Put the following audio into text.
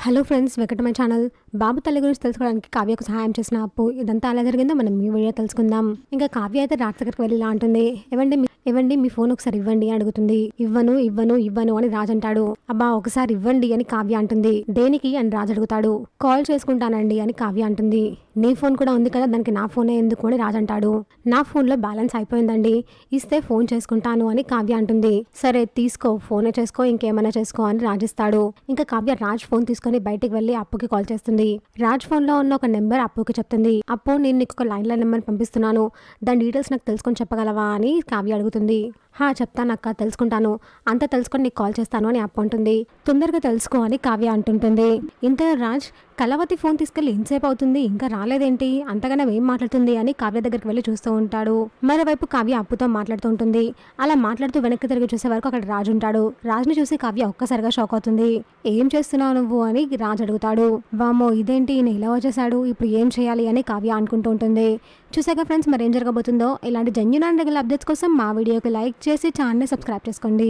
Hello friends, welcome to my channel. బాబు తల్లి గురించి తెలుసుకోవడానికి కావ్యకు సహాయం చేసిన అప్పు ఇదంతా ఎలా జరిగిందో మనం ఈ వీడియో తెలుసుకుందాం. ఇంకా కావ్య అయితే రాజ్ దగ్గరికి వెళ్ళి ఇలా అంటుంది, ఇవ్వండి మీ ఫోన్ ఒకసారి ఇవ్వండి అని అడుగుతుంది. ఇవ్వను ఇవ్వను ఇవ్వను అని రాజ్ అంటాడు. అబ్బా ఒకసారి ఇవ్వండి అని కావ్య అంటుంది. దేనికి అని రాజ్ అడుగుతాడు. కాల్ చేసుకుంటానండి అని కావ్య అంటుంది. నీ ఫోన్ కూడా ఉంది కదా, దానికి నా ఫోనే ఎందుకు అని రాజ్ అంటాడు. నా ఫోన్లో బ్యాలెన్స్ అయిపోయిందండి, ఇస్తే ఫోన్ చేసుకుంటాను అని కావ్య అంటుంది. సరే తీసుకో, ఫోనే చేసుకో, ఇంకేమైనా చేసుకో అని రాజ్ ఇస్తాడు. ఇంకా కావ్య రాజ్ ఫోన్ తీసుకొని బయటికి వెళ్లి అప్పుకి కాల్ చేస్తుంది. రాజ్ ఫోన్ లో ఉన్న ఒక నెంబర్ అప్పుకి చెప్తుంది. అప్పు నేను నీకు ఒక లైన్ నెంబర్ పంపిస్తున్నాను, దాని డీటెయిల్స్ నాకు తెలుసుకొని చెప్పగలవా అని కావ్య అడుగుతుంది. చెప్తాను అక్క, తెలుసుకుంటాను, అంతా తెలుసుకొని నీకు కాల్ చేస్తాను అని అప్పు అంటుంది. తొందరగా తెలుసుకో అని కావ్య అంటుంటుంది. ఇంత రాజ్ కళావతి ఫోన్ తీసుకెళ్లి ఎంతసేపు అవుతుంది, ఇంకా రాలేదేంటి, అంతగానే ఏం మాట్లాడుతుంది అని కావ్య దగ్గరికి వెళ్ళి చూస్తూ ఉంటాడు. మరోవైపు కావ్య అప్పుతో మాట్లాడుతూ ఉంటుంది. అలా మాట్లాడుతూ వెనక్కి తిరిగి చూసే వరకు అక్కడ రాజు ఉంటాడు. రాజుని చూసి కావ్య ఒక్కసారిగా షాక్ అవుతుంది. ఏం చేస్తున్నావు నువ్వు అని రాజు అడుగుతాడు. వామో ఇదేంటి, ఈయన ఇలా వచ్చేసాడు, ఇప్పుడు ఏం చేయాలి అని కావ్య అనుకుంటూ ఉంటుంది. చూసాక ఫ్రెండ్స్, మరి ఏం జరగబోతుందో, ఇలాంటి జెన్యూన్ అండ్ రెగ్యులర్ అప్డేట్స్ కోసం మా వీడియోకి లైక్ చేసి ఛానల్ని సబ్స్క్రైబ్ చేసుకోండి.